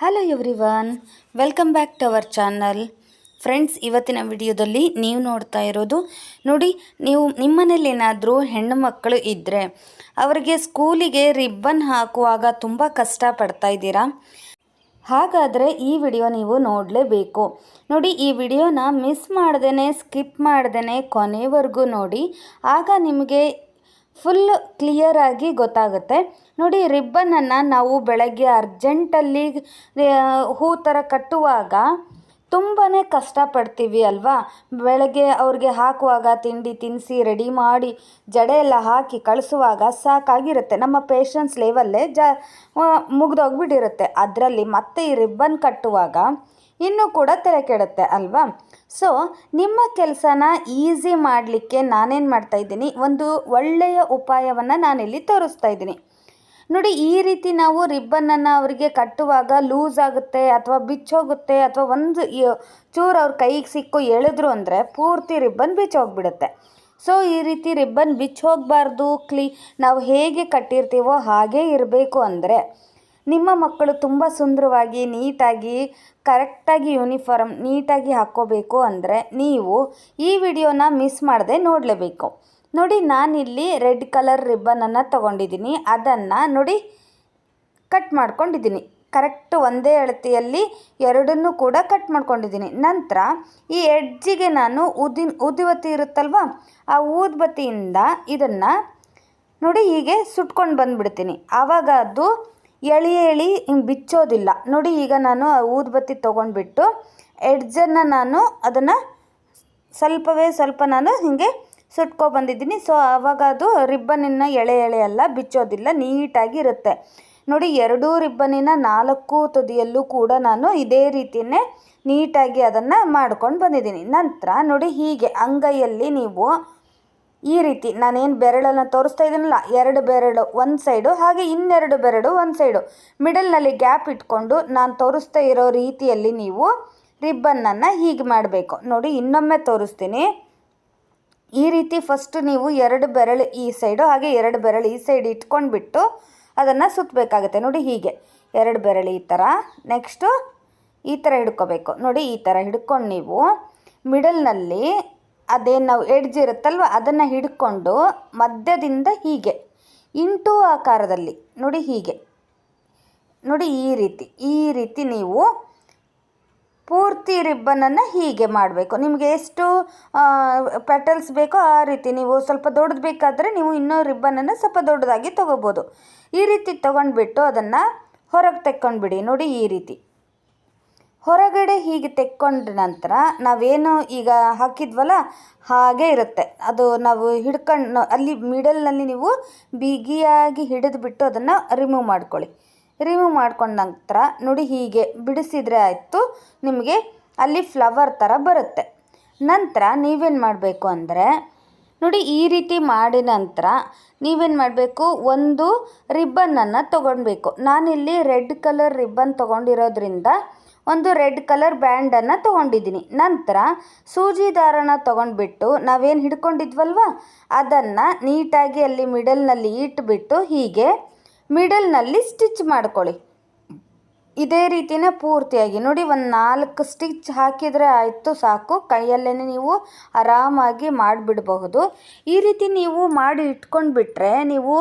Hello everyone, welcome back to our channel. Friends, ಇವತ್ತಿನ ವಿಡಿಯೋದಲ್ಲಿ ನೀವು ನೋಡ್ತಾ ಇರೋದು ನೋಡಿ, ನೀವು ನಿಮ್ಮನೇಲಿ ಏನಾದರೂ ಹೆಣ್ಣು ಮಕ್ಕಳು ಇದ್ದರೆ ಅವರಿಗೆ ಸ್ಕೂಲಿಗೆ ರಿಬ್ಬನ್ ಹಾಕುವಾಗ ತುಂಬ ಕಷ್ಟಪಡ್ತಾ ಇದ್ದೀರಾ? ಹಾಗಾದರೆ ಈ ವಿಡಿಯೋ ನೀವು ನೋಡಲೇಬೇಕು. ನೋಡಿ, ಈ ವಿಡಿಯೋನ ಮಿಸ್ ಮಾಡ್ದೇ ಸ್ಕಿಪ್ ಮಾಡ್ದೇ ಕೊನೆವರೆಗೂ ನೋಡಿ, ಆಗ ನಿಮಗೆ ಫುಲ್ ಕ್ಲಿಯರಾಗಿ ಗೊತ್ತಾಗುತ್ತೆ. ನೋಡಿ, ರಿಬ್ಬನನ್ನು ನಾವು ಬೆಳಗ್ಗೆ ಅರ್ಜೆಂಟಲ್ಲಿ ಹೂ ಥರ ಕಟ್ಟುವಾಗ ತುಂಬಾ ಕಷ್ಟಪಡ್ತೀವಿ ಅಲ್ವಾ. ಬೆಳಗ್ಗೆ ಅವ್ರಿಗೆ ಹಾಕುವಾಗ ತಿಂಡಿ ತಿನ್ನಿಸಿ ರೆಡಿ ಮಾಡಿ ಜಡೆ ಎಲ್ಲ ಹಾಕಿ ಕಳಿಸುವಾಗ ಸಾಕಾಗಿರುತ್ತೆ, ನಮ್ಮ ಪೇಷನ್ಸ್ ಲೆವೆಲ್ಲೇ ಮುಗ್ದೋಗ್ಬಿಟ್ಟಿರುತ್ತೆ. ಅದರಲ್ಲಿ ಮತ್ತೆ ಈ ರಿಬ್ಬನ್ ಕಟ್ಟುವಾಗ ಇನ್ನೂ ಕೂಡ ತಲೆ ಕೆಡುತ್ತೆ ಅಲ್ವಾ. ಸೊ ನಿಮ್ಮ ಕೆಲಸನ ಈಸಿ ಮಾಡಲಿಕ್ಕೆ ನಾನೇನು ಮಾಡ್ತಾಯಿದ್ದೀನಿ, ಒಂದು ಒಳ್ಳೆಯ ಉಪಾಯವನ್ನು ನಾನಿಲ್ಲಿ ತೋರಿಸ್ತಾ ಇದ್ದೀನಿ. ನೋಡಿ, ಈ ರೀತಿ ನಾವು ರಿಬ್ಬನನ್ನು ಅವರಿಗೆ ಕಟ್ಟುವಾಗ ಲೂಸ್ ಆಗುತ್ತೆ ಅಥವಾ ಬಿಚ್ಚೋಗುತ್ತೆ ಅಥವಾ ಒಂದು ಚೂರು ಅವ್ರ ಕೈಗೆ ಸಿಕ್ಕು ಎಳೆದ್ರು ಅಂದರೆ ಪೂರ್ತಿ ರಿಬ್ಬನ್ ಬಿಚ್ಚೋಗ್ಬಿಡುತ್ತೆ. ಸೊ ಈ ರೀತಿ ರಿಬ್ಬನ್ ಬಿಚ್ಚೋಗಬಾರ್ದು, ನಾವು ಹೇಗೆ ಕಟ್ಟಿರ್ತೀವೋ ಹಾಗೇ ಇರಬೇಕು ಅಂದರೆ, ನಿಮ್ಮ ಮಕ್ಕಳು ತುಂಬ ಸುಂದರವಾಗಿ ನೀಟಾಗಿ ಕರೆಕ್ಟಾಗಿ ಯೂನಿಫಾರ್ಮ್ ನೀಟಾಗಿ ಹಾಕ್ಕೋಬೇಕು ಅಂದರೆ ನೀವು ಈ ವಿಡಿಯೋನ ಮಿಸ್ ಮಾಡದೆ ನೋಡಲೇಬೇಕು. ನೋಡಿ, ನಾನಿಲ್ಲಿ ರೆಡ್ ಕಲರ್ ರಿಬ್ಬನನ್ನು ತೊಗೊಂಡಿದ್ದೀನಿ. ಅದನ್ನು ನೋಡಿ ಕಟ್ ಮಾಡ್ಕೊಂಡಿದ್ದೀನಿ. ಕರೆಕ್ಟ್ ಒಂದೇ ಅಳತೆಯಲ್ಲಿ ಎರಡನ್ನೂ ಕೂಡ ಕಟ್ ಮಾಡ್ಕೊಂಡಿದ್ದೀನಿ. ನಂತರ ಈ ಎಡ್ಜಿಗೆ ನಾನು ಊದುಬತ್ತಿ ಇರುತ್ತಲ್ವ, ಆ ಊದುಬತ್ತಿಯಿಂದ ಇದನ್ನು ನೋಡಿ ಹೀಗೆ ಸುಟ್ಕೊಂಡು ಬಂದುಬಿಡ್ತೀನಿ. ಆವಾಗ ಅದು ಎಳಿ ಹಿಂಗೆ ಬಿಚ್ಚೋದಿಲ್ಲ. ನೋಡಿ, ಈಗ ನಾನು ಊದುಬತ್ತಿ ತೊಗೊಂಡ್ಬಿಟ್ಟು ಎಡ್ಜನ್ನು ನಾನು ಅದನ್ನು ಸ್ವಲ್ಪ ನಾನು ಹೀಗೆ ಸುಟ್ಕೊಬಂದಿದ್ದೀನಿ. ಸೊ ಆವಾಗ ಅದು ರಿಬ್ಬನಿನ ಎಳೆ ಎಲ್ಲ ಬಿಚ್ಚೋದಿಲ್ಲ, ನೀಟಾಗಿ ಇರುತ್ತೆ. ನೋಡಿ, ಎರಡೂ ರಿಬ್ಬನಿನ 4 ತುದಿಯಲ್ಲೂ ಕೂಡ ನಾನು ಇದೇ ರೀತಿಯೇ ನೀಟಾಗಿ ಅದನ್ನು ಮಾಡ್ಕೊಂಡು ಬಂದಿದ್ದೀನಿ. ನಂತರ ನೋಡಿ, ಹೀಗೆ ಅಂಗೈಯಲ್ಲಿ ನೀವು ಈ ರೀತಿ ನಾನೇನು ಬೆರಳನ್ನು ತೋರಿಸ್ತಾ ಇದ್ದೀನಲ್ಲ, 2 ಬೆರಳು ಒಂದು ಸೈಡು ಹಾಗೆ 2 ಬೆರಳು ಒಂದು ಸೈಡು ಮಿಡಲ್ನಲ್ಲಿ ಗ್ಯಾಪ್ ಇಟ್ಕೊಂಡು ನಾನು ತೋರಿಸ್ತಾ ಇರೋ ರೀತಿಯಲ್ಲಿ ನೀವು ರಿಬ್ಬನನ್ನು ಹೀಗೆ ಮಾಡಬೇಕು. ನೋಡಿ, ಇನ್ನೊಮ್ಮೆ ತೋರಿಸ್ತೀನಿ. ಈ ರೀತಿ ಫಸ್ಟ್ ನೀವು 2 ಬೆರಳು ಈ ಸೈಡು ಹಾಗೆ 2 ಬೆರಳು ಈ ಸೈಡ್ ಇಟ್ಕೊಂಡ್ಬಿಟ್ಟು ಅದನ್ನು ಸುತ್ತಬೇಕಾಗುತ್ತೆ. ನೋಡಿ, ಹೀಗೆ 2 ಬೆರಳು ಈ ಥರ, ನೆಕ್ಸ್ಟು ಈ ಥರ ಹಿಡ್ಕೋಬೇಕು. ನೋಡಿ, ಈ ಥರ ಹಿಡ್ಕೊಂಡು ನೀವು ಮಿಡಲ್ನಲ್ಲಿ ಅದೇನು ನಾವು ಎಡ್ಜ್ ಇರುತ್ತಲ್ವ ಅದನ್ನು ಹಿಡ್ಕೊಂಡು ಮಧ್ಯದಿಂದ ಹೀಗೆ ಇಂಟು ಆಕಾರದಲ್ಲಿ ನೋಡಿ, ಹೀಗೆ ನೋಡಿ ಈ ರೀತಿ ನೀವು ಪೂರ್ತಿ ರಿಬ್ಬನನ್ನು ಹೀಗೆ ಮಾಡಬೇಕು. ನಿಮಗೆ ಎಷ್ಟು ಪೆಟಲ್ಸ್ ಬೇಕೋ ಆ ರೀತಿ, ನೀವು ಸ್ವಲ್ಪ ದೊಡ್ಡದು ಬೇಕಾದರೆ ನೀವು ಇನ್ನೂ ರಿಬ್ಬನನ್ನು ಸ್ವಲ್ಪ ದೊಡ್ಡದಾಗಿ ತೊಗೋಬೋದು. ಈ ರೀತಿ ತೊಗೊಂಡ್ಬಿಟ್ಟು ಅದನ್ನು ಹೊರಗೆ ತೆಕ್ಕೊಂಡ್ಬಿಡಿ. ನೋಡಿ, ಈ ರೀತಿ ಹೊರಗಡೆ ಹೀಗೆ ತೆಕ್ಕೊಂಡ ನಂತರ ನಾವೇನು ಈಗ ಹಾಕಿದ್ವಲ್ಲ ಹಾಗೇ ಇರುತ್ತೆ ಅದು. ನಾವು ಹಿಡ್ಕೊಂಡು ಅಲ್ಲಿ ಮಿಡಲ್ನಲ್ಲಿ ನೀವು ಬಿಗಿಯಾಗಿ ಹಿಡಿದುಬಿಟ್ಟು ಅದನ್ನು ರಿಮೂವ್ ಮಾಡ್ಕೊಳ್ಳಿ. ರಿಮೂವ್ ಮಾಡ್ಕೊಂಡ ನಂತರ ನೋಡಿ, ಹೀಗೆ ಬಿಡಿಸಿದರೆ ಆಯಿತು, ನಿಮಗೆ ಅಲ್ಲಿ ಫ್ಲವರ್ ಥರ ಬರುತ್ತೆ. ನಂತರ ನೀವೇನು ಮಾಡಬೇಕು ಅಂದರೆ, ನೋಡಿ ಈ ರೀತಿ ಮಾಡಿದ ನಂತರ ನೀವೇನು ಮಾಡಬೇಕು, ಒಂದು ರಿಬ್ಬನನ್ನು ತೊಗೊಳ್ಬೇಕು. ನಾನಿಲ್ಲಿ ರೆಡ್ ಕಲರ್ ರಿಬ್ಬನ್ ತೊಗೊಂಡಿರೋದ್ರಿಂದ ಒಂದು ರೆಡ್ ಕಲರ್ ಬ್ಯಾಂಡನ್ನು ತೊಗೊಂಡಿದ್ದೀನಿ. ನಂತರ ಸೂಜಿ ದಾರನ ತೊಗೊಂಡ್ಬಿಟ್ಟು ನಾವೇನು ಹಿಡ್ಕೊಂಡಿದ್ವಲ್ವ ಅದನ್ನು ನೀಟಾಗಿ ಅಲ್ಲಿ ಮಿಡಲ್ನಲ್ಲಿ ಇಟ್ಬಿಟ್ಟು ಹೀಗೆ ಮಿಡಲ್ನಲ್ಲಿ ಸ್ಟಿಚ್ ಮಾಡ್ಕೊಳ್ಳಿ. ಇದೇ ರೀತಿಯೇ ಪೂರ್ತಿಯಾಗಿ ನೋಡಿ, ಒಂದು 4 ಸ್ಟಿಚ್ ಹಾಕಿದರೆ ಆಯಿತು, ಸಾಕು. ಕೈಯಲ್ಲೇ ನೀವು ಆರಾಮಾಗಿ ಮಾಡಿಬಿಡಬಹುದು. ಈ ರೀತಿ ನೀವು ಮಾಡಿ ಇಟ್ಕೊಂಡ್ಬಿಟ್ರೆ ನೀವು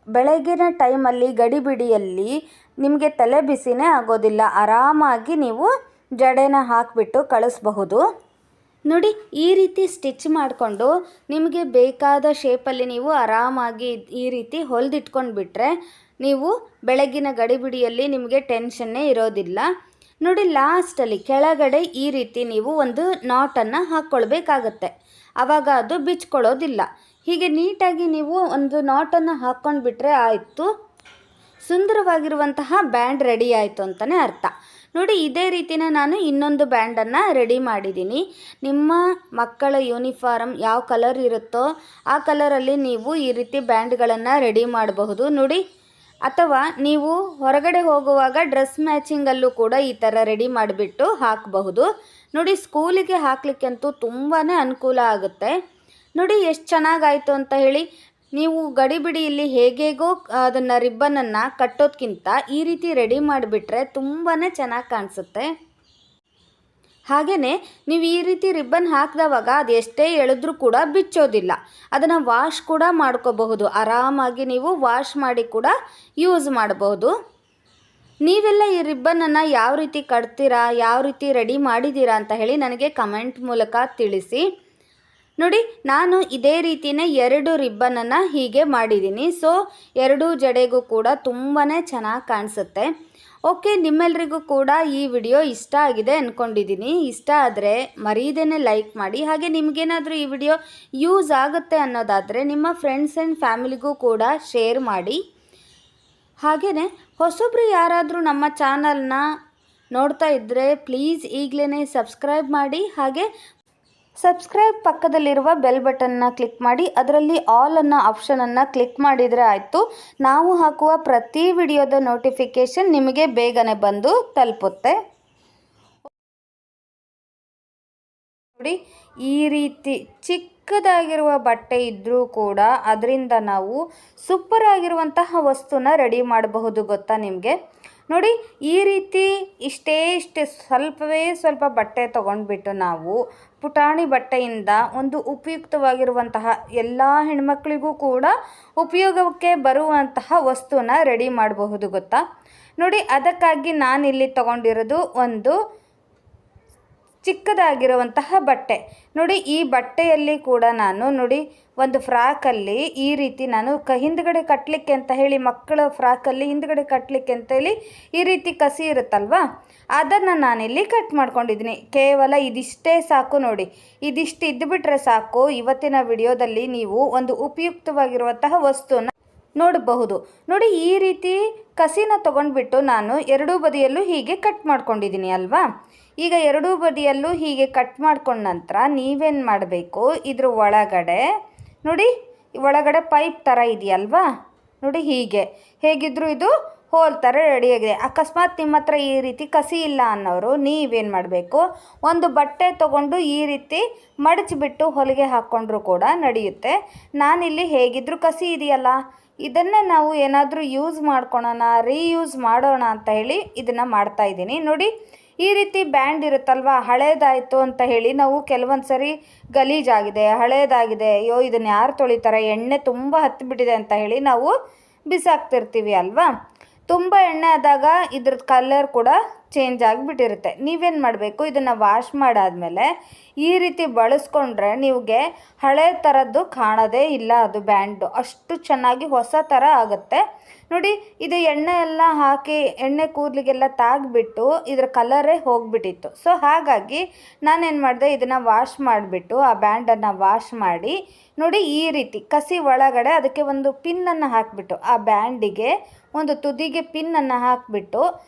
ಬೆಳಗಿನ ಟೈಮಲ್ಲಿ ಗಡಿಬಿಡಿಯಲ್ಲಿ ನಿಮಗೆ ತಲೆ ಬಿಸಿನೇ ಆಗೋದಿಲ್ಲ. ಆರಾಮಾಗಿ ನೀವು ಜಡೆನ ಹಾಕಿಬಿಟ್ಟು ಕಳಿಸ್ಬಹುದು. ನೋಡಿ, ಈ ರೀತಿ ಸ್ಟಿಚ್ ಮಾಡಿಕೊಂಡು ನಿಮಗೆ ಬೇಕಾದ ಶೇಪಲ್ಲಿ ನೀವು ಆರಾಮಾಗಿ ಈ ರೀತಿ ಹೊಲಿದಿಟ್ಕೊಂಡ್ಬಿಟ್ರೆ ನೀವು ಬೆಳಗಿನ ಗಡಿಬಿಡಿಯಲ್ಲಿ ನಿಮಗೆ ಟೆನ್ಷನ್ನೇ ಇರೋದಿಲ್ಲ. ನೋಡಿ, ಲಾಸ್ಟಲ್ಲಿ ಕೆಳಗಡೆ ಈ ರೀತಿ ನೀವು ಒಂದು ನಾಟನ್ನು ಹಾಕ್ಕೊಳ್ಬೇಕಾಗತ್ತೆ. ಆವಾಗ ಅದು ಬಿಚ್ಕೊಳ್ಳೋದಿಲ್ಲ. ಹೀಗೆ ನೀಟಾಗಿ ನೀವು ಒಂದು ನಾಟನ್ನು ಹಾಕ್ಕೊಂಡ್ಬಿಟ್ರೆ ಆಯಿತು, ಸುಂದರವಾಗಿರುವಂತಹ ಬ್ಯಾಂಡ್ ರೆಡಿ ಆಯಿತು ಅಂತಲೇ ಅರ್ಥ. ನೋಡಿ, ಇದೇ ರೀತಿನ ನಾನು ಇನ್ನೊಂದು ಬ್ಯಾಂಡನ್ನು ರೆಡಿ ಮಾಡಿದ್ದೀನಿ. ನಿಮ್ಮ ಮಕ್ಕಳ ಯೂನಿಫಾರ್ಮ್ ಯಾವ ಕಲರ್ ಇರುತ್ತೋ ಆ ಕಲರಲ್ಲಿ ನೀವು ಈ ರೀತಿ ಬ್ಯಾಂಡ್ಗಳನ್ನು ರೆಡಿ ಮಾಡಬಹುದು. ನೋಡಿ, ಅಥವಾ ನೀವು ಹೊರಗಡೆ ಹೋಗುವಾಗ ಡ್ರೆಸ್ ಮ್ಯಾಚಿಂಗಲ್ಲೂ ಕೂಡ ಈ ಥರ ರೆಡಿ ಮಾಡಿಬಿಟ್ಟು ಹಾಕಬಹುದು. ನೋಡಿ, ಸ್ಕೂಲಿಗೆ ಹಾಕಲಿಕ್ಕಂತೂ ತುಂಬಾ ಅನುಕೂಲ ಆಗುತ್ತೆ. ನೋಡಿ ಎಷ್ಟು ಚೆನ್ನಾಗಾಯಿತು ಅಂತ ಹೇಳಿ. ನೀವು ಗಡಿಬಿಡಿಯಲ್ಲಿ ಹೇಗೇಗೋ ಅದನ್ನು ರಿಬ್ಬನನ್ನು ಕಟ್ಟೋದಕ್ಕಿಂತ ಈ ರೀತಿ ರೆಡಿ ಮಾಡಿಬಿಟ್ರೆ ತುಂಬಾ ಚೆನ್ನಾಗಿ ಕಾಣಿಸುತ್ತೆ. ಹಾಗೆಯೇ ನೀವು ಈ ರೀತಿ ರಿಬ್ಬನ್ ಹಾಕಿದವಾಗ ಅದು ಎಷ್ಟೇ ಎಳೆದ್ರೂ ಕೂಡ ಬಿಚ್ಚೋದಿಲ್ಲ. ಅದನ್ನು ವಾಶ್ ಕೂಡ ಮಾಡ್ಕೋಬಹುದು. ಆರಾಮಾಗಿ ನೀವು ವಾಶ್ ಮಾಡಿ ಕೂಡ ಯೂಸ್ ಮಾಡಬಹುದು. ನೀವೆಲ್ಲ ಈ ರಿಬ್ಬನನ್ನು ಯಾವ ರೀತಿ ಕಟ್ತೀರಾ, ಯಾವ ರೀತಿ ರೆಡಿ ಮಾಡಿದ್ದೀರಾ ಅಂತ ಹೇಳಿ ನನಗೆ ಕಮೆಂಟ್ ಮೂಲಕ ತಿಳಿಸಿ. ನೋಡಿ, ನಾನು ಇದೇ ರೀತಿಯೇ 2 ರಿಬ್ಬನನ್ನು ಹೀಗೆ ಮಾಡಿದ್ದೀನಿ. ಸೊ 2 ಜಡೆಗೂ ಕೂಡ ತುಂಬಾ ಚೆನ್ನಾಗಿ ಕಾಣಿಸುತ್ತೆ. ಓಕೆ, ನಿಮ್ಮೆಲ್ಲರಿಗೂ ಕೂಡ ಈ ವಿಡಿಯೋ ಇಷ್ಟ ಆಗಿದೆ ಅಂದ್ಕೊಂಡಿದ್ದೀನಿ. ಇಷ್ಟ ಆದರೆ ಮರೀದೇನೆ ಲೈಕ್ ಮಾಡಿ. ಹಾಗೆ ನಿಮಗೇನಾದರೂ ಈ ವಿಡಿಯೋ ಯೂಸ್ ಆಗುತ್ತೆ ಅನ್ನೋದಾದರೆ ನಿಮ್ಮ ಫ್ರೆಂಡ್ಸ್ ಆ್ಯಂಡ್ ಫ್ಯಾಮಿಲಿಗೂ ಕೂಡ ಶೇರ್ ಮಾಡಿ. ಹಾಗೆಯೇ ಹೊಸೊಬ್ಬರು ಯಾರಾದರೂ ನಮ್ಮ ಚಾನಲ್ನ ನೋಡ್ತಾ ಇದ್ದರೆ ಪ್ಲೀಸ್ ಈಗಲೇ ಸಬ್ಸ್ಕ್ರೈಬ್ ಮಾಡಿ. ಹಾಗೆ ಸಬ್ಸ್ಕ್ರೈಬ್ ಪಕ್ಕದಲ್ಲಿರುವ ಬೆಲ್ ಬಟನ್ನ ಕ್ಲಿಕ್ ಮಾಡಿ, ಅದರಲ್ಲಿ ಆಲ್ ಅನ್ನೋ ಆಪ್ಷನನ್ನು ಕ್ಲಿಕ್ ಮಾಡಿದರೆ ಆಯಿತು. ನಾವು ಹಾಕುವ ಪ್ರತಿ ವಿಡಿಯೋದ ನೋಟಿಫಿಕೇಷನ್ ನಿಮಗೆ ಬೇಗನೆ ಬಂದು ತಲುಪುತ್ತೆ. ನೋಡಿ, ಈ ರೀತಿ ಚಿಕ್ಕದಾಗಿರುವ ಬಟ್ಟೆ ಇದ್ದರೂ ಕೂಡ ಅದರಿಂದ ನಾವು ಸೂಪರ್ ಆಗಿರುವಂತಹ ವಸ್ತುನ ರೆಡಿ ಮಾಡಬಹುದು. ಗೊತ್ತಾ ನಿಮಗೆ? ನೋಡಿ, ಈ ರೀತಿ ಇಷ್ಟೇ ಸ್ವಲ್ಪ ಬಟ್ಟೆ ತೊಗೊಂಡ್ಬಿಟ್ಟು ನಾವು ಪುಟಾಣಿ ಬಟ್ಟೆಯಿಂದ ಒಂದು ಉಪಯುಕ್ತವಾಗಿರುವಂತಹ ಎಲ್ಲ ಹೆಣ್ಮಕ್ಳಿಗೂ ಕೂಡ ಉಪಯೋಗಕ್ಕೆ ಬರುವಂತಹ ವಸ್ತುನ ರೆಡಿ ಮಾಡಬಹುದು. ಗೊತ್ತಾ? ನೋಡಿ, ಅದಕ್ಕಾಗಿ ನಾನಿಲ್ಲಿ ತೊಗೊಂಡಿರೋದು ಒಂದು ಚಿಕ್ಕದಾಗಿರುವಂತಹ ಬಟ್ಟೆ. ನೋಡಿ, ಈ ಬಟ್ಟೆಯಲ್ಲಿ ಕೂಡ ನಾನು ನೋಡಿ ಒಂದು ಫ್ರಾಕಲ್ಲಿ ಈ ರೀತಿ ನಾನು ಹಿಂದ್ಗಡೆ ಕಟ್ಟಲಿಕ್ಕೆ ಅಂತ ಹೇಳಿ, ಮಕ್ಕಳ ಫ್ರಾಕಲ್ಲಿ ಹಿಂದ್ಗಡೆ ಕಟ್ಟಲಿಕ್ಕೆ ಅಂತೇಳಿ ಈ ರೀತಿ ಕಸಿ ಇರುತ್ತಲ್ವಾ, ಅದನ್ನು ನಾನಿಲ್ಲಿ ಕಟ್ ಮಾಡ್ಕೊಂಡಿದ್ದೀನಿ. ಕೇವಲ ಇದಿಷ್ಟೇ ಸಾಕು. ನೋಡಿ, ಇದಿಷ್ಟು ಇದ್ದುಬಿಟ್ರೆ ಸಾಕು. ಇವತ್ತಿನ ವಿಡಿಯೋದಲ್ಲಿ ನೀವು ಒಂದು ಉಪಯುಕ್ತವಾಗಿರುವಂತಹ ವಸ್ತುನ ನೋಡಬಹುದು. ನೋಡಿ, ಈ ರೀತಿ ಕಸಿನ ತೊಗೊಂಡ್ಬಿಟ್ಟು ನಾನು 2 ಬದಿಯಲ್ಲೂ ಹೀಗೆ ಕಟ್ ಮಾಡ್ಕೊಂಡಿದ್ದೀನಿ ಅಲ್ವಾ. ಈಗ 2 ಬದಿಯಲ್ಲೂ ಹೀಗೆ ಕಟ್ ಮಾಡ್ಕೊಂಡ ನಂತರ ನೀವೇನು ಮಾಡಬೇಕು, ಇದ್ರ ಒಳಗಡೆ ನೋಡಿ, ಒಳಗಡೆ ಪೈಪ್ ಥರ ಇದೆಯಲ್ವಾ, ನೋಡಿ ಹೇಗಿದ್ದರೂ ಇದು ಹೋಲ್ ಥರ ರೆಡಿಯಾಗಿದೆ. ಅಕಸ್ಮಾತ್ ನಿಮ್ಮ ಹತ್ರ ಈ ರೀತಿ ಕಸಿ ಇಲ್ಲ ಅನ್ನೋರು ನೀವೇನು ಮಾಡಬೇಕು, ಒಂದು ಬಟ್ಟೆ ತೊಗೊಂಡು ಈ ರೀತಿ ಮಡಚಿಬಿಟ್ಟು ಹೊಲಿಗೆ ಹಾಕ್ಕೊಂಡ್ರೂ ಕೂಡ ನಡೆಯುತ್ತೆ. ನಾನಿಲ್ಲಿ ಹೇಗಿದ್ದರೂ ಕಸಿ ಇದೆಯಲ್ಲ, ಇದನ್ನೇ ನಾವು ಏನಾದರೂ ಯೂಸ್ ಮಾಡ್ಕೊಳೋಣ, ರೀಯೂಸ್ ಮಾಡೋಣ ಅಂತ ಹೇಳಿ ಇದನ್ನು ಮಾಡ್ತಾಯಿದ್ದೀನಿ. ನೋಡಿ, ಈ ರೀತಿ ಬ್ಯಾಂಡ್ ಇರುತ್ತಲ್ವ, ಹಳೇದಾಯಿತು ಅಂತ ಹೇಳಿ ನಾವು ಕೆಲವೊಂದು ಸರಿ ಗಲೀಜಾಗಿದೆ, ಹಳೇದಾಗಿದೆ, ಅಯ್ಯೋ ಇದನ್ನು ಯಾರು ತೊಳಿತಾರೆ, ಎಣ್ಣೆ ತುಂಬ ಹತ್ತಿಬಿಟ್ಟಿದೆ ಅಂತ ಹೇಳಿ ನಾವು ಬಿಸಾಕ್ತಿರ್ತೀವಿ ಅಲ್ವಾ. ತುಂಬ ಎಣ್ಣೆ ಆದಾಗ ಇದ್ರದ್ದು ಕಲರ್ ಕೂಡ ಚೇಂಜ್ ಆಗಿಬಿಟ್ಟಿರುತ್ತೆ. ನೀವೇನು ಮಾಡಬೇಕು, ಇದನ್ನು ವಾಶ್ ಮಾಡಾದಮೇಲೆ ಈ ರೀತಿ ಬಳಸ್ಕೊಂಡ್ರೆ ನಿಮಗೆ ಹಳೆ ಥರದ್ದು ಕಾಣೋದೇ ಇಲ್ಲ. ಅದು ಬ್ಯಾಂಡು ಅಷ್ಟು ಚೆನ್ನಾಗಿ ಹೊಸ ಥರ ಆಗುತ್ತೆ. ನೋಡಿ, ಇದು ಎಣ್ಣೆ ಎಲ್ಲ ಹಾಕಿ ಎಣ್ಣೆ ಕೂದಲಿಗೆಲ್ಲ ತಾಗಿಬಿಟ್ಟು ಇದ್ರ ಕಲರೇ ಹೋಗಿಬಿಟ್ಟಿತ್ತು. ಸೊ ಹಾಗಾಗಿ ನಾನೇನು ಮಾಡಿದೆ, ಇದನ್ನು ವಾಶ್ ಮಾಡಿಬಿಟ್ಟು ಆ ಬ್ಯಾಂಡನ್ನು ವಾಶ್ ಮಾಡಿ ನೋಡಿ ಈ ರೀತಿ ಕಸಿ ಒಳಗಡೆ ಅದಕ್ಕೆ ಒಂದು ಪಿನ್ನನ್ನು ಹಾಕಿಬಿಟ್ಟು, ಆ ಬ್ಯಾಂಡಿಗೆ ಒಂದು ತುದಿಗೆ ಪಿನ್ನನ್ನು ಹಾಕಿಬಿಟ್ಟು,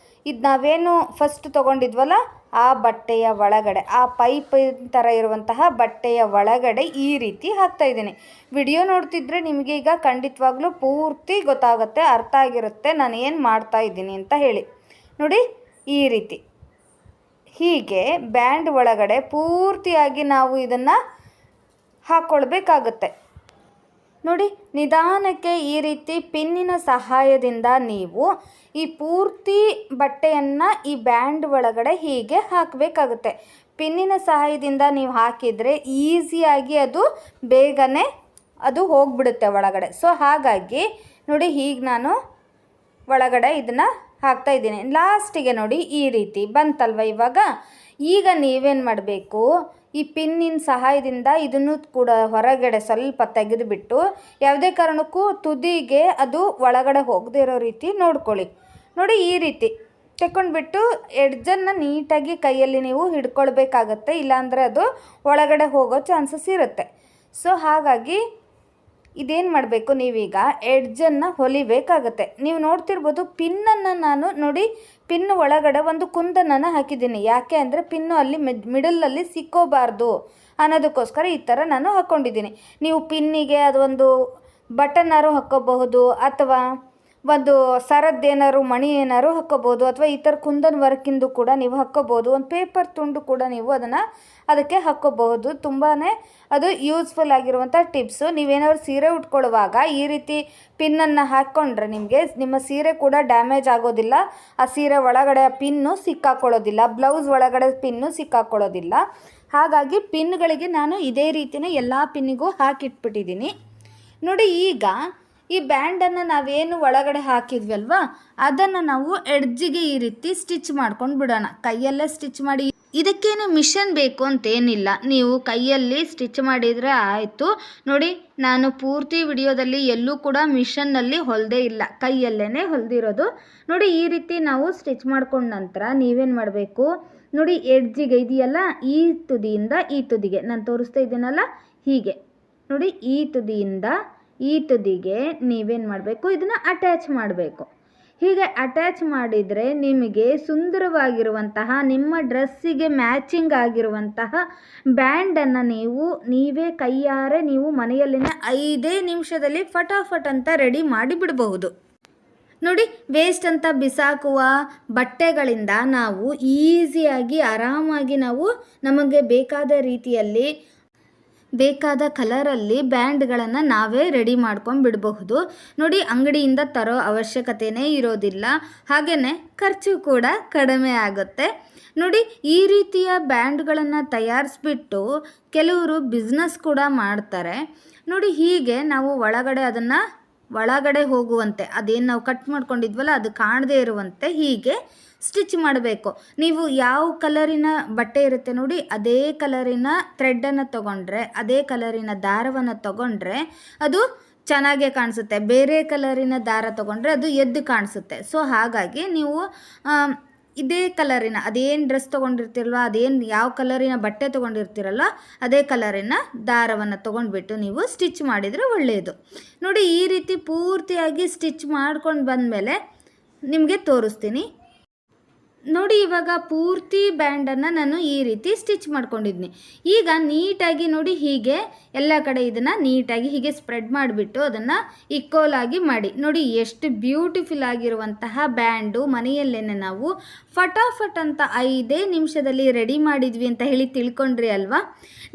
ಇದು ನಾವೇನು ಫಸ್ಟ್ ತೊಗೊಂಡಿದ್ವಲ್ಲ ಆ ಬಟ್ಟೆಯ ಒಳಗಡೆ, ಆ ಪೈಪ್ ಥರ ಇರುವಂತಹ ಬಟ್ಟೆಯ ಒಳಗಡೆ ಈ ರೀತಿ ಹಾಕ್ತಾಯಿದ್ದೀನಿ. ವಿಡಿಯೋ ನೋಡ್ತಿದ್ರೆ ನಿಮಗೆ ಈಗ ಖಂಡಿತವಾಗ್ಲೂ ಪೂರ್ತಿ ಗೊತ್ತಾಗುತ್ತೆ, ಅರ್ಥ ಆಗಿರುತ್ತೆ ನಾನು ಏನು ಮಾಡ್ತಾಯಿದ್ದೀನಿ ಅಂತ ಹೇಳಿ. ನೋಡಿ, ಈ ರೀತಿ ಹೀಗೆ ಬ್ಯಾಂಡ್ ಒಳಗಡೆ ಪೂರ್ತಿಯಾಗಿ ನಾವು ಇದನ್ನು ಹಾಕ್ಕೊಳ್ಬೇಕಾಗುತ್ತೆ. ನೋಡಿ, ನಿಧಾನಕ್ಕೆ ಈ ರೀತಿ ಪಿನ್ನಿನ ಸಹಾಯದಿಂದ ನೀವು ಈ ಪೂರ್ತಿ ಬಟ್ಟೆಯನ್ನು ಈ ಬ್ಯಾಂಡ್ ಒಳಗಡೆ ಹೀಗೆ ಹಾಕಬೇಕಾಗುತ್ತೆ. ಪಿನ್ನಿನ ಸಹಾಯದಿಂದ ನೀವು ಹಾಕಿದರೆ ಈಸಿಯಾಗಿ ಅದು ಬೇಗನೆ ಅದು ಹೋಗಿಬಿಡುತ್ತೆ ಒಳಗಡೆ. ಸೊ ಹಾಗಾಗಿ ನೋಡಿ, ಹೀಗೆ ನಾನು ಒಳಗಡೆ ಇದನ್ನು ಹಾಕ್ತಾಯಿದ್ದೀನಿ. ಲಾಸ್ಟಿಗೆ ನೋಡಿ ಈ ರೀತಿ ಬಂತಲ್ವ. ಈಗ ನೀವೇನು ಮಾಡಬೇಕು, ಈ ಪಿನ್ನಿನ ಸಹಾಯದಿಂದ ಇದನ್ನು ಕೂಡ ಹೊರಗಡೆ ಸ್ವಲ್ಪ ತೆಗೆದುಬಿಟ್ಟು ಯಾವುದೇ ಕಾರಣಕ್ಕೂ ತುದಿಗೆ ಅದು ಒಳಗಡೆ ಹೋಗದೇ ಇರೋ ರೀತಿ ನೋಡ್ಕೊಳ್ಳಿ. ನೋಡಿ, ಈ ರೀತಿ ತೆಕ್ಕೊಂಡ್ಬಿಟ್ಟು ಎಡ್ಜನ್ನು ನೀಟಾಗಿ ಕೈಯಲ್ಲಿ ನೀವು ಹಿಡ್ಕೊಳ್ಬೇಕಾಗತ್ತೆ, ಇಲ್ಲಾಂದರೆ ಅದು ಒಳಗಡೆ ಹೋಗೋ ಚಾನ್ಸಸ್ ಇರುತ್ತೆ. ಸೊ ಹಾಗಾಗಿ ಇದೇನು ಮಾಡಬೇಕು, ನೀವೀಗ ಎಡ್ಜನ್ನು ಹೊಲಿಬೇಕಾಗತ್ತೆ. ನೀವು ನೋಡ್ತಿರ್ಬೋದು, ಪಿನ್ನನ್ನು ನಾನು ನೋಡಿ ಪಿನ್ ಒಳಗಡೆ ಒಂದು ಕುಂದನನ್ನು ಹಾಕಿದ್ದೀನಿ. ಯಾಕೆ ಅಂದರೆ ಪಿನ್ನು ಅಲ್ಲಿ ಮಿಡಲಲ್ಲಿ ಸಿಕ್ಕೋಬಾರ್ದು ಅನ್ನೋದಕ್ಕೋಸ್ಕರ ಈ ಥರ ನಾನು ಹಾಕ್ಕೊಂಡಿದ್ದೀನಿ. ನೀವು ಪಿನ್ನಿಗೆ ಅದೊಂದು ಬಟನ್ನಾರು ಹಾಕ್ಕೋಬಹುದು, ಅಥವಾ ಒಂದು ಸರದ್ದೇನಾದ್ರು ಮಣಿ ಏನಾದ್ರು ಹಾಕ್ಕೋಬೋದು, ಅಥವಾ ಈ ಥರ ಕುಂದನ್ ವರ್ಕಿಂದು ಕೂಡ ನೀವು ಹಾಕ್ಕೋಬೋದು. ಒಂದು ಪೇಪರ್ ತುಂಡು ಕೂಡ ನೀವು ಅದಕ್ಕೆ ಹಾಕ್ಕೋಬಹುದು. ತುಂಬಾ ಅದು ಯೂಸ್ಫುಲ್ ಆಗಿರುವಂಥ ಟಿಪ್ಸು. ನೀವೇನಾದ್ರು ಸೀರೆ ಉಟ್ಕೊಳ್ಳುವಾಗ ಈ ರೀತಿ ಪಿನ್ನನ್ನು ಹಾಕ್ಕೊಂಡ್ರೆ ನಿಮ್ಮ ಸೀರೆ ಕೂಡ ಡ್ಯಾಮೇಜ್ ಆಗೋದಿಲ್ಲ. ಆ ಸೀರೆ ಒಳಗಡೆ ಪಿನ್ನು ಸಿಕ್ಕಾಕೊಳ್ಳೋದಿಲ್ಲ, ಬ್ಲೌಸ್ ಒಳಗಡೆ ಪಿನ್ನು ಸಿಕ್ಕಾಕೊಳ್ಳೋದಿಲ್ಲ. ಹಾಗಾಗಿ ಪಿನ್ಗಳಿಗೆ ನಾನು ಇದೇ ರೀತಿಯೇ ಎಲ್ಲ ಪಿನ್ನಿಗೂ ಹಾಕಿಟ್ಬಿಟ್ಟಿದ್ದೀನಿ ನೋಡಿ. ಈಗ ಈ ಬ್ಯಾಂಡನ್ನು ನಾವೇನು ಒಳಗಡೆ ಹಾಕಿದ್ವಲ್ವ ಅದನ್ನು ನಾವು ಎಡ್ಜಿಗೆ ಈ ರೀತಿ ಸ್ಟಿಚ್ ಮಾಡ್ಕೊಂಡು ಬಿಡೋಣ. ಕೈಯಲ್ಲೇ ಸ್ಟಿಚ್ ಮಾಡಿ, ಇದಕ್ಕೇನು ಮಿಷನ್ ಬೇಕು ಅಂತೇನಿಲ್ಲ, ನೀವು ಕೈಯಲ್ಲಿ ಸ್ಟಿಚ್ ಮಾಡಿದರೆ ಆಯಿತು. ನೋಡಿ, ನಾನು ಪೂರ್ತಿ ವಿಡಿಯೋದಲ್ಲಿ ಎಲ್ಲೂ ಕೂಡ ಮಿಷನ್ನಲ್ಲಿ ಹೊಲಿದೇ ಇಲ್ಲ, ಕೈಯಲ್ಲೇ ಹೊಲಿದಿರೋದು. ನೋಡಿ, ಈ ರೀತಿ ನಾವು ಸ್ಟಿಚ್ ಮಾಡ್ಕೊಂಡ ನಂತರ ನೀವೇನು ಮಾಡಬೇಕು ನೋಡಿ, ಎಡ್ಜಿಗೆ ಇದೆಯಲ್ಲ, ಈ ತುದಿಯಿಂದ ಈ ತುದಿಗೆ ನಾನು ತೋರಿಸ್ತಾ ಇದ್ದೀನಲ್ಲ, ಹೀಗೆ ನೋಡಿ, ಈ ತುದಿಯಿಂದ ಈ ತುದಿಗೆ ನೀವೇನು ಮಾಡಬೇಕು, ಇದನ್ನು ಅಟ್ಯಾಚ್ ಮಾಡಬೇಕು. ಹೀಗೆ ಅಟ್ಯಾಚ್ ಮಾಡಿದರೆ ನಿಮಗೆ ಸುಂದರವಾಗಿರುವಂತಹ ನಿಮ್ಮ ಡ್ರೆಸ್ಸಿಗೆ ಮ್ಯಾಚಿಂಗ್ ಆಗಿರುವಂತಹ ಬ್ಯಾಂಡನ್ನು ನೀವೇ ಕೈಯಾರೆ ನೀವು ಮನೆಯಲ್ಲಿನ 5 ನಿಮಿಷದಲ್ಲಿ ಫಟಾಫಟ್ ಅಂತ ರೆಡಿ ಮಾಡಿಬಿಡಬಹುದು. ನೋಡಿ, ವೇಸ್ಟ್ ಅಂತ ಬಿಸಾಕುವ ಬಟ್ಟೆಗಳಿಂದ ನಾವು ಈಸಿಯಾಗಿ ಆರಾಮಾಗಿ ನಮಗೆ ಬೇಕಾದ ರೀತಿಯಲ್ಲಿ ಬೇಕಾದ ಕಲರಲ್ಲಿ ಬ್ಯಾಂಡ್ಗಳನ್ನು ನಾವೇ ರೆಡಿ ಮಾಡ್ಕೊಂಡು ಬಿಡಬಹುದು. ನೋಡಿ, ಅಂಗಡಿಯಿಂದ ತರೋ ಅವಶ್ಯಕತೆಯೇ ಇರೋದಿಲ್ಲ, ಹಾಗೆಯೇ ಖರ್ಚು ಕೂಡ ಕಡಿಮೆ ಆಗುತ್ತೆ. ನೋಡಿ, ಈ ರೀತಿಯ ಬ್ಯಾಂಡ್ಗಳನ್ನು ತಯಾರಿಸ್ಬಿಟ್ಟು ಕೆಲವರು ಬಿಸ್ನೆಸ್ ಕೂಡ ಮಾಡ್ತಾರೆ. ನೋಡಿ, ಹೀಗೆ ನಾವು ಒಳಗಡೆ ಹೋಗುವಂತೆ, ಅದೇನು ನಾವು ಕಟ್ ಮಾಡ್ಕೊಂಡಿದ್ವಲ್ಲ ಅದು ಕಾಣದೇ ಇರುವಂತೆ ಹೀಗೆ ಸ್ಟಿಚ್ ಮಾಡಬೇಕು. ನೀವು ಯಾವ ಕಲರಿನ ಬಟ್ಟೆ ಇರುತ್ತೆ ನೋಡಿ, ಅದೇ ಕಲರಿನ ಥ್ರೆಡ್ಡನ್ನು ತೊಗೊಂಡ್ರೆ, ಅದೇ ಕಲರಿನ ದಾರವನ್ನು ತೊಗೊಂಡ್ರೆ ಅದು ಚೆನ್ನಾಗೇ ಕಾಣಿಸುತ್ತೆ. ಬೇರೆ ಕಲರಿನ ದಾರ ತೊಗೊಂಡ್ರೆ ಅದು ಎದ್ದು ಕಾಣಿಸುತ್ತೆ. ಸೊ ಹಾಗಾಗಿ ನೀವು ಇದೇ ಕಲರಿನ, ಅದೇನು ಡ್ರೆಸ್ ತೊಗೊಂಡಿರ್ತೀರಲ್ವ, ಅದೇನು ಯಾವ ಕಲರಿನ ಬಟ್ಟೆ ತೊಗೊಂಡಿರ್ತೀರಲ್ಲ ಅದೇ ಕಲರಿನ ದಾರವನ್ನು ತೊಗೊಂಡ್ಬಿಟ್ಟು ನೀವು ಸ್ಟಿಚ್ ಮಾಡಿದರೆ ಒಳ್ಳೆಯದು. ನೋಡಿ, ಈ ರೀತಿ ಪೂರ್ತಿಯಾಗಿ ಸ್ಟಿಚ್ ಮಾಡ್ಕೊಂಡು ಬಂದಮೇಲೆ ನಿಮಗೆ ತೋರಿಸ್ತೀನಿ. ನೋಡಿ, ಇವಾಗ ಪೂರ್ತಿ ಬ್ಯಾಂಡನ್ನು ನಾನು ಈ ರೀತಿ ಸ್ಟಿಚ್ ಮಾಡ್ಕೊಂಡಿದ್ದೀನಿ. ಈಗ ನೀಟಾಗಿ ನೋಡಿ, ಹೀಗೆ ಎಲ್ಲ ಕಡೆ ಇದನ್ನು ನೀಟಾಗಿ ಹೀಗೆ ಸ್ಪ್ರೆಡ್ ಮಾಡಿಬಿಟ್ಟು ಅದನ್ನು ಈಕ್ವಲಾಗಿ ಮಾಡಿ. ನೋಡಿ, ಎಷ್ಟು ಬ್ಯೂಟಿಫುಲ್ ಆಗಿರುವಂತಹ ಬ್ಯಾಂಡು ಮನೆಯಲ್ಲೇ ನಾವು ಫಟಾಫಟ್ ಅಂತ 5 ನಿಮಿಷದಲ್ಲಿ ರೆಡಿ ಮಾಡಿದ್ವಿ ಅಂತ ಹೇಳಿ ತಿಳ್ಕೊಂಡ್ರಿ ಅಲ್ವಾ.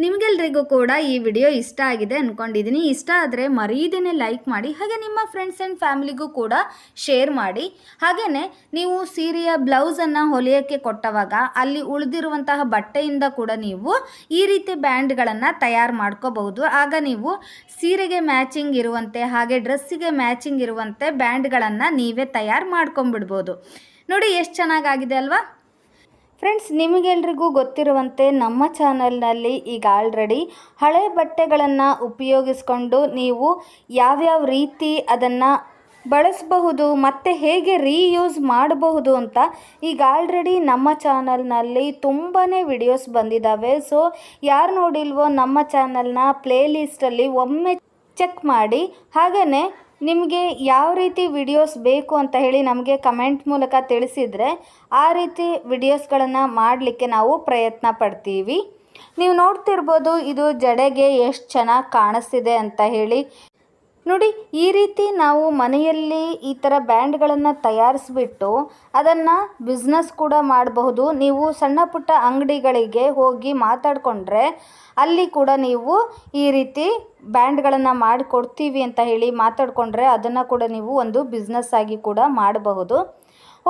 ನಿಮಗೆಲ್ರಿಗೂ ಕೂಡ ಈ ವಿಡಿಯೋ ಇಷ್ಟ ಆಗಿದೆ ಅಂದ್ಕೊಂಡಿದ್ದೀನಿ. ಇಷ್ಟ ಆದರೆ ಮರೀದೇನೆ ಲೈಕ್ ಮಾಡಿ, ಹಾಗೆ ನಿಮ್ಮ ಫ್ರೆಂಡ್ಸ್ ಆ್ಯಂಡ್ ಫ್ಯಾಮಿಲಿಗೂ ಕೂಡ ಶೇರ್ ಮಾಡಿ. ಹಾಗೆಯೇ ನೀವು ಸೀರೆಯ ಬ್ಲೌಸನ್ನು ಹೊಲಿಯೋಕ್ಕೆ ಕೊಟ್ಟವಾಗ ಅಲ್ಲಿ ಉಳಿದಿರುವಂತಹ ಬಟ್ಟೆಯಿಂದ ಕೂಡ ನೀವು ಈ ರೀತಿ ಬ್ಯಾಂಡ್ಗಳನ್ನು ತಯಾರು ಮಾಡ್ಕೋಬಹುದು. ಆಗ ನೀವು ಸೀರೆಗೆ ಮ್ಯಾಚಿಂಗ್ ಇರುವಂತೆ, ಹಾಗೆ ಡ್ರೆಸ್ಸಿಗೆ ಮ್ಯಾಚಿಂಗ್ ಇರುವಂತೆ ಬ್ಯಾಂಡ್ಗಳನ್ನು ನೀವೇ ತಯಾರು ಮಾಡ್ಕೊಂಡ್ಬಿಡ್ಬೋದು. ನೋಡಿ, ಎಷ್ಟು ಚೆನ್ನಾಗಾಗಿದೆ ಅಲ್ವಾ ಫ್ರೆಂಡ್ಸ್. ನಿಮಗೆಲ್ರಿಗೂ ಗೊತ್ತಿರುವಂತೆ ನಮ್ಮ ಚಾನಲ್ನಲ್ಲಿ ಈಗ ಆಲ್ರೆಡಿ ಹಳೆ ಬಟ್ಟೆಗಳನ್ನು ಉಪಯೋಗಿಸ್ಕೊಂಡು ನೀವು ಯಾವ್ಯಾವ ರೀತಿ ಅದನ್ನು ಬಳಸಬಹುದು ಮತ್ತು ಹೇಗೆ ರೀಯೂಸ್ ಮಾಡಬಹುದು ಅಂತ ಈಗ ಆಲ್ರೆಡಿ ನಮ್ಮ ಚಾನಲ್ನಲ್ಲಿ ತುಂಬಾ ವಿಡಿಯೋಸ್ ಬಂದಿದ್ದಾವೆ. ಸೊ ಯಾರು ನೋಡಿಲ್ವೋ ನಮ್ಮ ಚಾನಲ್ನ ಪ್ಲೇಲಿಸ್ಟಲ್ಲಿ ಒಮ್ಮೆ ಚೆಕ್ ಮಾಡಿ. ಹಾಗೆಯೇ ನಿಮಗೆ ಯಾವ ರೀತಿ ವಿಡಿಯೋಸ್ ಬೇಕು ಅಂತ ಹೇಳಿ ನಮಗೆ ಕಮೆಂಟ್ ಮೂಲಕ ತಿಳಿಸಿದರೆ ಆ ರೀತಿ ವಿಡಿಯೋಸ್ಗಳನ್ನು ಮಾಡಲಿಕ್ಕೆ ನಾವು ಪ್ರಯತ್ನ ಪಡ್ತೀವಿ. ನೀವು ನೋಡ್ತಿರ್ಬೋದು ಇದು ಜಡೆಗೆ ಎಷ್ಟು ಚೆನ್ನಾಗಿ ಕಾಣಿಸ್ತಿದೆ ಅಂತ ಹೇಳಿ. ನೋಡಿ, ಈ ರೀತಿ ನಾವು ಮನೆಯಲ್ಲಿ ಈ ಥರ ಬ್ಯಾಂಡ್ಗಳನ್ನು ತಯಾರಿಸ್ಬಿಟ್ಟು ಅದನ್ನು ಬಿಸ್ನೆಸ್ ಕೂಡ ಮಾಡಬಹುದು. ನೀವು ಸಣ್ಣ ಪುಟ್ಟ ಅಂಗಡಿಗಳಿಗೆ ಹೋಗಿ ಮಾತಾಡಿಕೊಂಡ್ರೆ ಅಲ್ಲಿ ಕೂಡ ನೀವು ಈ ರೀತಿ ಬ್ಯಾಂಡ್ಗಳನ್ನು ಮಾಡಿಕೊಡ್ತೀವಿ ಅಂತ ಹೇಳಿ ಮಾತಾಡಿಕೊಂಡ್ರೆ ಅದನ್ನು ಕೂಡ ನೀವು ಒಂದು ಬಿಸ್ನೆಸ್ ಆಗಿ ಕೂಡ ಮಾಡಬಹುದು.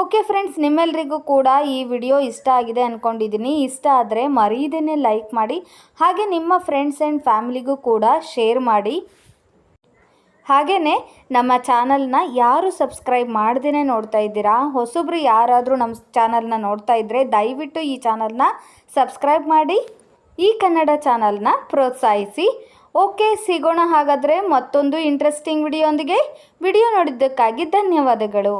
ಓಕೆ ಫ್ರೆಂಡ್ಸ್, ನಿಮ್ಮೆಲ್ಲರಿಗೂ ಕೂಡ ಈ ವಿಡಿಯೋ ಇಷ್ಟ ಆಗಿದೆ ಅಂದ್ಕೊಂಡಿದ್ದೀನಿ. ಇಷ್ಟ ಆದರೆ ಮರೀದೇನೆ ಲೈಕ್ ಮಾಡಿ, ಹಾಗೆ ನಿಮ್ಮ ಫ್ರೆಂಡ್ಸ್ ಆ್ಯಂಡ್ ಫ್ಯಾಮಿಲಿಗೂ ಕೂಡ ಶೇರ್ ಮಾಡಿ. ಹಾಗೆಯೇ ನಮ್ಮ ಚಾನಲ್ನ ಯಾರು ಸಬ್ಸ್ಕ್ರೈಬ್ ಮಾಡ್ದೇ ನೋಡ್ತಾ ಇದ್ದೀರಾ, ಹೊಸಬ್ರು ಯಾರಾದರೂ ನಮ್ಮ ಚಾನಲ್ನ ನೋಡ್ತಾ ಇದ್ದರೆ ದಯವಿಟ್ಟು ಈ ಚಾನಲ್ನ ಸಬ್ಸ್ಕ್ರೈಬ್ ಮಾಡಿ, ಈ ಕನ್ನಡ ಚಾನಲ್ನ ಪ್ರೋತ್ಸಾಹಿಸಿ. ಓಕೆ, ಸಿಗೋಣ ಹಾಗಾದರೆ ಮತ್ತೊಂದು ಇಂಟ್ರೆಸ್ಟಿಂಗ್ ವಿಡಿಯೋಂದಿಗೆ. ವಿಡಿಯೋ ನೋಡಿದ್ದಕ್ಕಾಗಿ ಧನ್ಯವಾದಗಳು.